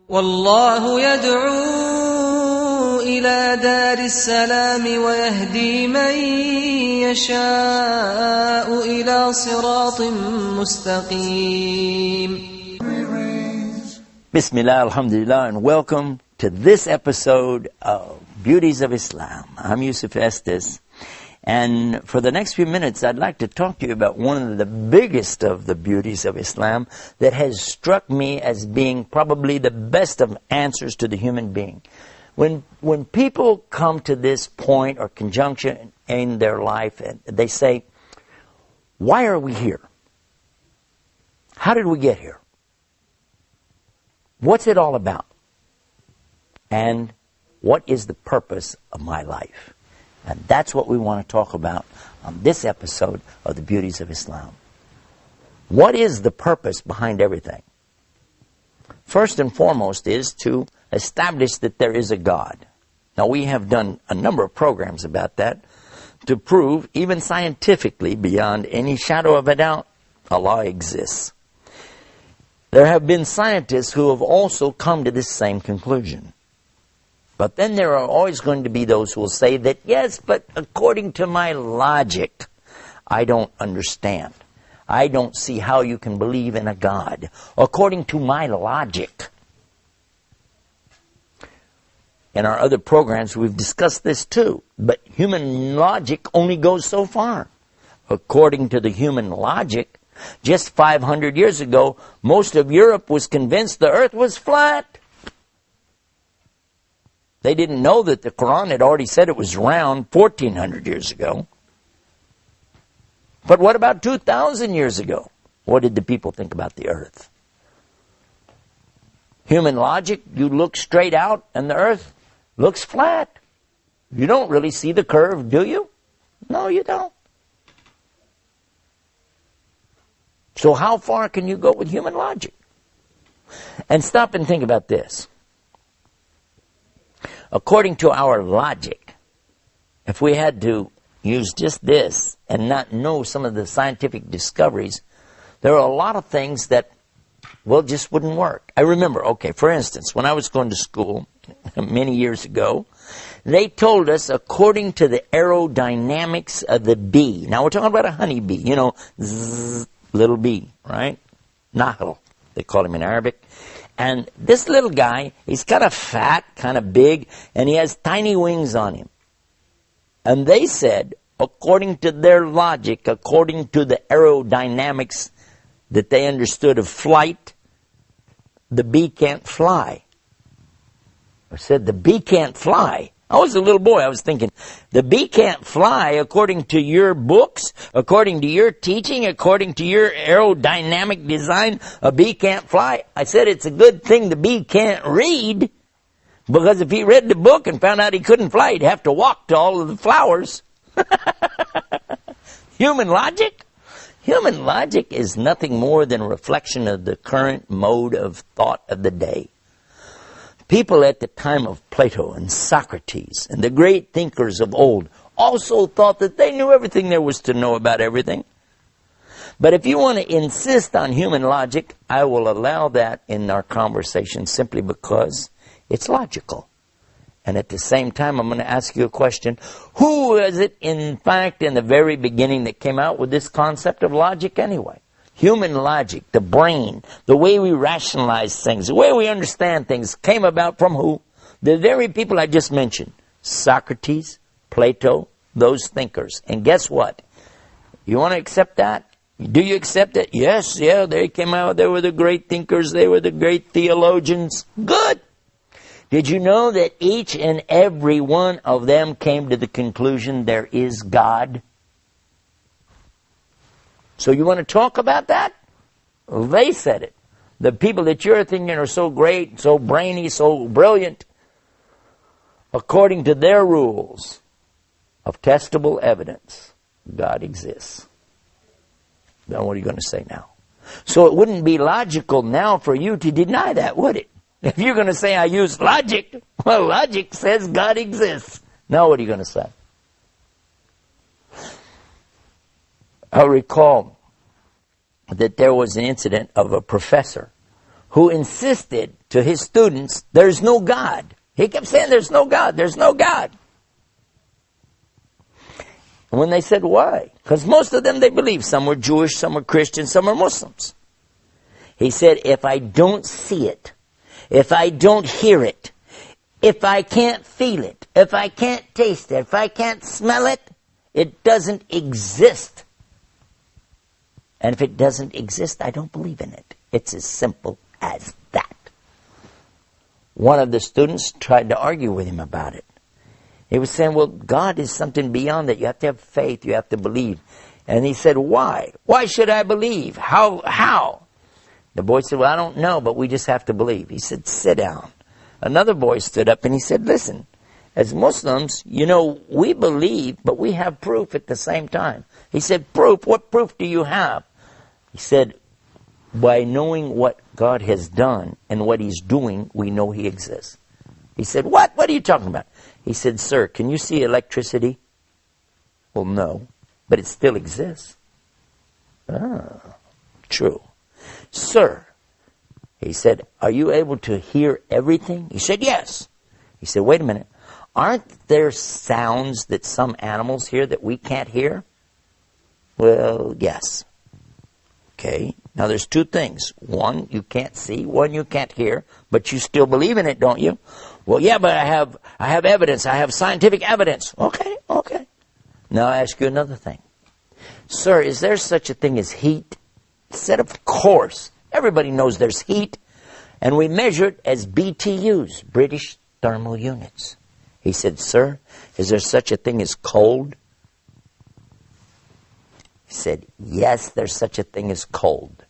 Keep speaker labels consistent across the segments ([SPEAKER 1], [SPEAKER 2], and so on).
[SPEAKER 1] والله يدعو إلى دار السلام ويهدي من يشاء إلى صراط مستقيم.
[SPEAKER 2] Bismillah, alhamdulillah, and welcome to this episode of Beauties of Islam. I'm Yusuf Estes, and for the next few minutes I'd like to talk to you about one of the biggest of the beauties of Islam that has struck me as being probably the best of answers to the human being. When people come to this point or conjunction in their life, and they say, why are we here? How did we get here? What's it all about? And what is the purpose of my life? And that's what we want to talk about on this episode of the Beauties of Islam. What is the purpose behind everything? First and foremost is to establish that there is a God. Now, we have done a number of programs about that to prove, even scientifically, beyond any shadow of a doubt, Allah exists. There have been scientists who have also come to this same conclusion. But then there are always going to be those who will say that, yes, but according to my logic, I don't understand. I don't see how you can believe in a God. According to my logic. In our other programs, we've discussed this too. But human logic only goes so far. According to the human logic, just 500 years ago, most of Europe was convinced the earth was flat. They didn't know that the Quran had already said it was round 1,400 years ago. But what about 2,000 years ago? What did the people think about the earth? Human logic, you look straight out and the earth looks flat. You don't really see the curve, do you? No, you don't. So how far can you go with human logic? And stop and think about this. According to our logic, if we had to use just this and not know some of the scientific discoveries, there are a lot of things that, well, just wouldn't work. I remember, for instance, when I was going to school many years ago, they told us according to the aerodynamics of the bee. Now we're talking about a honeybee, zzz, little bee, right? Nahl, they call him in Arabic. And this little guy, he's kind of fat, kind of big, and he has tiny wings on him. And they said, according to their logic, according to the aerodynamics that they understood of flight, the bee can't fly. I said, the bee can't fly. I was a little boy. I was thinking, the bee can't fly according to your books, according to your teaching, according to your aerodynamic design. A bee can't fly. I said, it's a good thing the bee can't read, because if he read the book and found out he couldn't fly, he'd have to walk to all of the flowers. Human logic? Human logic is nothing more than a reflection of the current mode of thought of the day. People at the time of Plato and Socrates and the great thinkers of old also thought that they knew everything there was to know about everything. But if you want to insist on human logic, I will allow that in our conversation simply because it's logical. And at the same time, I'm going to ask you a question. Who was it, in fact, in the very beginning that came out with this concept of logic anyway? Human logic, the brain, the way we rationalize things, the way we understand things came about from who? The very people I just mentioned. Socrates, Plato, those thinkers. And guess what? You want to accept that? Do you accept it? Yes, they came out. They were the great thinkers. They were the great theologians. Good. Did you know that each and every one of them came to the conclusion there is God? So you want to talk about that? Well, they said it. The people that you're thinking are so great, so brainy, so brilliant, according to their rules of testable evidence, God exists. Then what are you going to say now? So it wouldn't be logical now for you to deny that, would it? If you're going to say I use logic, well, logic says God exists. Now what are you going to say? I recall that there was an incident of a professor who insisted to his students, there's no God. He kept saying, there's no God, there's no God. And when they said, why? Because most of them, they believed. Some were Jewish, some were Christian, some were Muslims. He said, if I don't see it, if I don't hear it, if I can't feel it, if I can't taste it, if I can't smell it, it doesn't exist. And if it doesn't exist, I don't believe in it. It's as simple as that. One of the students tried to argue with him about it. He was saying, well, God is something beyond that. You have to have faith. You have to believe. And he said, why? Why should I believe? How? The boy said, well, I don't know, but we just have to believe. He said, sit down. Another boy stood up and he said, listen, as Muslims, we believe, but we have proof at the same time. He said, proof? What proof do you have? He said, by knowing what God has done and what he's doing, we know he exists. He said, what? What are you talking about? He said, sir, can you see electricity? Well, no, but it still exists. Ah, true. Sir, he said, are you able to hear everything? He said, yes. He said, wait a minute. Aren't there sounds that some animals hear that we can't hear? Well, yes. Okay, now there's two things. One you can't see, one you can't hear, but you still believe in it, don't you? Well, yeah, but I have evidence. I have scientific evidence. Okay. Now I ask you another thing. Sir, is there such a thing as heat? He said, of course. Everybody knows there's heat. And we measure it as BTUs, British thermal units. He said, sir, is there such a thing as cold? He said, yes, there's such a thing as cold.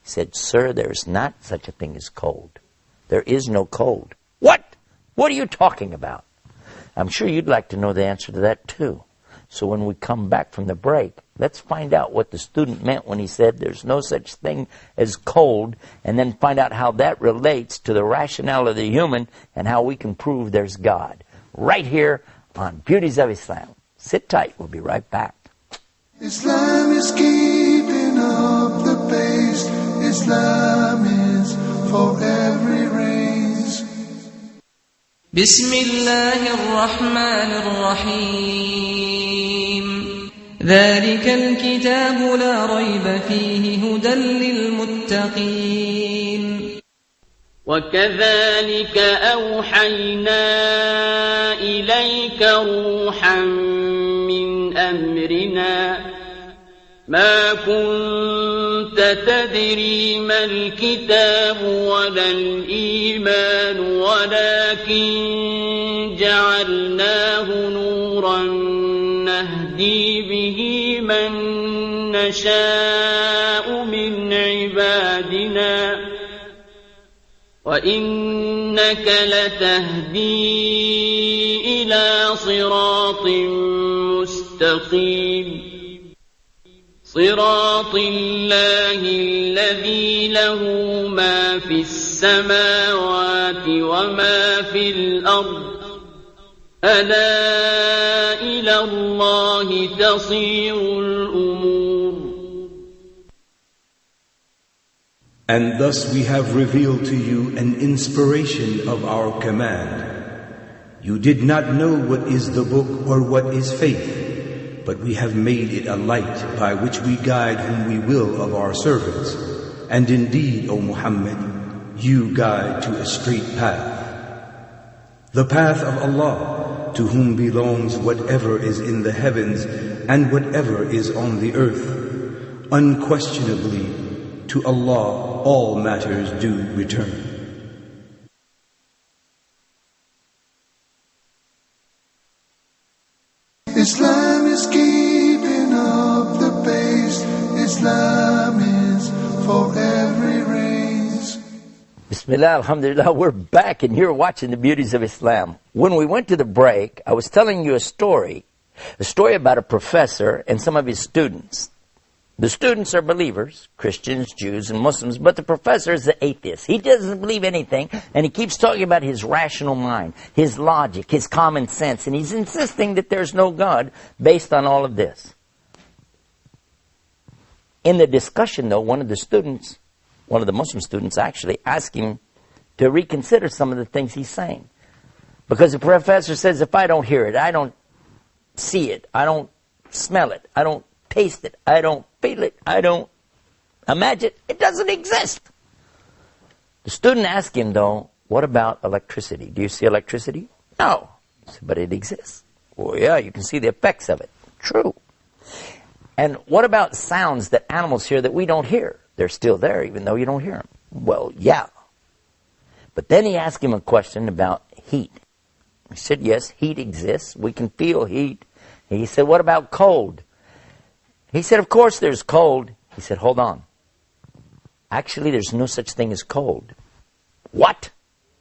[SPEAKER 2] He said, sir, there's not such a thing as cold. There is no cold. What? What are you talking about? I'm sure you'd like to know the answer to that too. So when we come back from the break, let's find out what the student meant when he said there's no such thing as cold, and then find out how that relates to the rationale of the human and how we can prove there's God. Right here on Beauties of Islam. Sit tight. We'll be right back.
[SPEAKER 3] Islam is keeping up the pace. Islam is for every race.
[SPEAKER 1] بسم الله الرحمن الرحيم ذلك الكتاب لا ريب فيه هدى للمتقين
[SPEAKER 4] وكذلك أوحينا إليك روحا من أمرنا ما كنت تدري ما الكتاب ولا الإيمان ولكن جعلناه نورا نهدي به من نشاء من عبادنا وإنك لتهدي إلى صراط مستقيم صراط الله الذي له ما في السماوات وما في الأرض ألا إلى الله تصير الأمور.
[SPEAKER 5] And thus we have revealed to you an inspiration of our command. You did not know what is the book or what is faith, but we have made it a light by which we guide whom we will of our servants. And indeed, O Muhammad, you guide to a straight path. The path of Allah, to whom belongs whatever is in the heavens and whatever is on the earth. Unquestionably, to Allah all matters do return.
[SPEAKER 3] Islam is keeping up the pace. Islam is for every race.
[SPEAKER 2] Bismillah, alhamdulillah, we're back and you're watching the Beauties of Islam. When we went to the break, I was telling you a story about a professor and some of his students. The students are believers, Christians, Jews, and Muslims, but the professor is the atheist. He doesn't believe anything, and he keeps talking about his rational mind, his logic, his common sense, and he's insisting that there's no God based on all of this. In the discussion, though, one of the Muslim students actually asked him to reconsider some of the things he's saying. Because the professor says, if I don't hear it, I don't see it, I don't smell it, I don't taste it, I don't feel it, I don't imagine it, it doesn't exist. The student asked him, though, what about electricity? Do you see electricity? No. He said, but it exists. Well, yeah, you can see the effects of it. True. And what about sounds that animals hear that we don't hear? They're still there, even though you don't hear them. Well, yeah. But then he asked him a question about heat. He said, yes, heat exists. We can feel heat. And he said, what about cold? He said, of course there's cold. He said, hold on. Actually, there's no such thing as cold. What?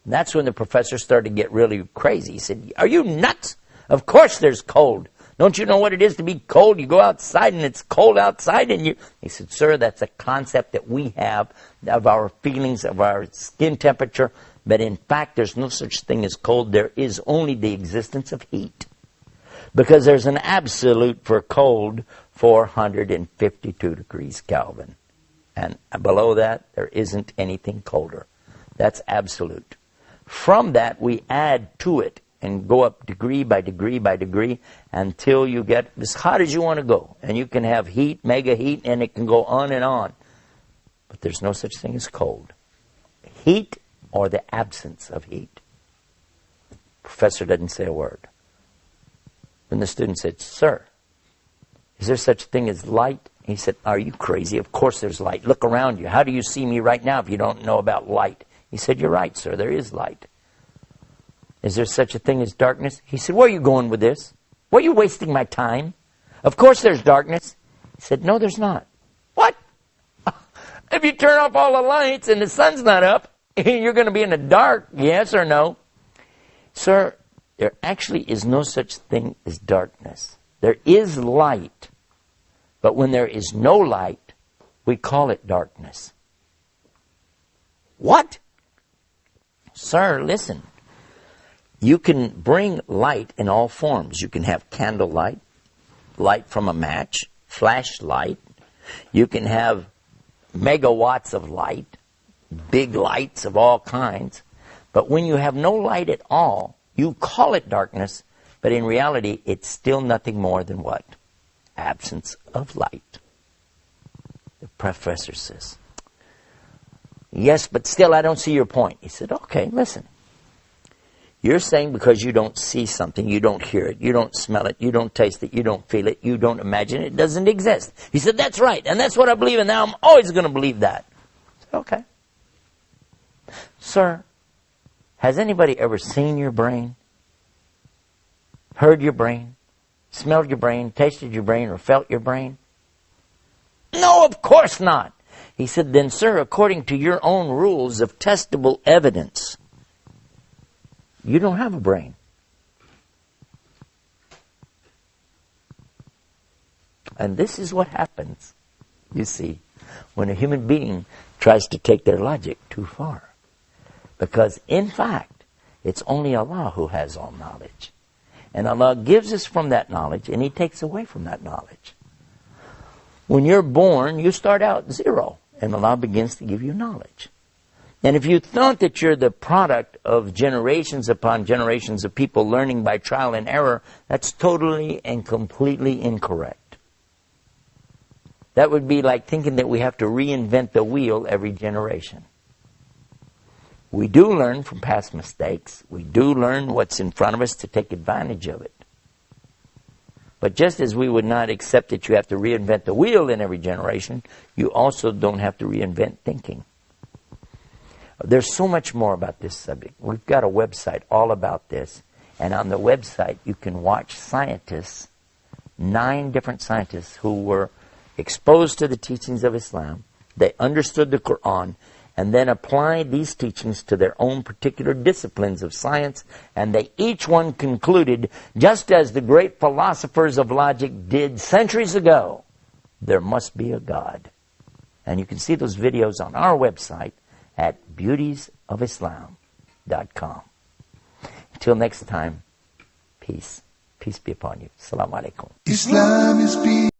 [SPEAKER 2] And that's when the professor started to get really crazy. He said, are you nuts? Of course there's cold. Don't you know what it is to be cold? You go outside and it's cold outside and you... He said, sir, that's a concept that we have of our feelings, of our skin temperature. But in fact, there's no such thing as cold. There is only the existence of heat. Because there's an absolute for cold, 452 degrees Kelvin. And below that, there isn't anything colder. That's absolute. From that, we add to it and go up degree by degree by degree until you get as hot as you want to go. And you can have heat, mega heat, and it can go on and on. But there's no such thing as cold. Heat or the absence of heat. Professor doesn't say a word. When the student said, sir, is there such a thing as light? He said, are you crazy? Of course there's light. Look around you. How do you see me right now if you don't know about light? He said, you're right, sir. There is light. Is there such a thing as darkness? He said, where are you going with this? Why are you wasting my time? Of course there's darkness. He said, no, there's not. What? If you turn off all the lights and the sun's not up, you're going to be in the dark, yes or no? Sir, there actually is no such thing as darkness. There is light. But when there is no light, we call it darkness. What? Sir, listen. You can bring light in all forms. You can have candlelight, light from a match, flashlight. You can have megawatts of light, big lights of all kinds. But when you have no light at all, you call it darkness, but in reality, it's still nothing more than what? Absence of light. The professor says, yes, but still I don't see your point. He said, okay, listen. You're saying because you don't see something, you don't hear it, you don't smell it, you don't taste it, you don't feel it, you don't imagine it, it doesn't exist. He said, that's right, and that's what I believe, and now I'm always going to believe that. I said, okay. Sir, has anybody ever seen your brain? Heard your brain? Smelled your brain? Tasted your brain? Or felt your brain? No, of course not. He said, then, sir, according to your own rules of testable evidence, you don't have a brain. And this is what happens, you see, when a human being tries to take their logic too far. Because, in fact, it's only Allah who has all knowledge. And Allah gives us from that knowledge, and He takes away from that knowledge. When you're born, you start out zero, and Allah begins to give you knowledge. And if you thought that you're the product of generations upon generations of people learning by trial and error, that's totally and completely incorrect. That would be like thinking that we have to reinvent the wheel every generation. We do learn from past mistakes. We do learn what's in front of us to take advantage of it. But just as we would not accept that you have to reinvent the wheel in every generation, you also don't have to reinvent thinking. There's so much more about this subject. We've got a website all about this. And on the website, you can watch scientists, 9 different scientists who were exposed to the teachings of Islam. They understood the Quran and then applied these teachings to their own particular disciplines of science. And they each one concluded, just as the great philosophers of logic did centuries ago, there must be a God. And you can see those videos on our website at beautiesofislam.com. Until next time, peace. Peace be upon you. Assalamu alaikum.
[SPEAKER 3] Islam is peace.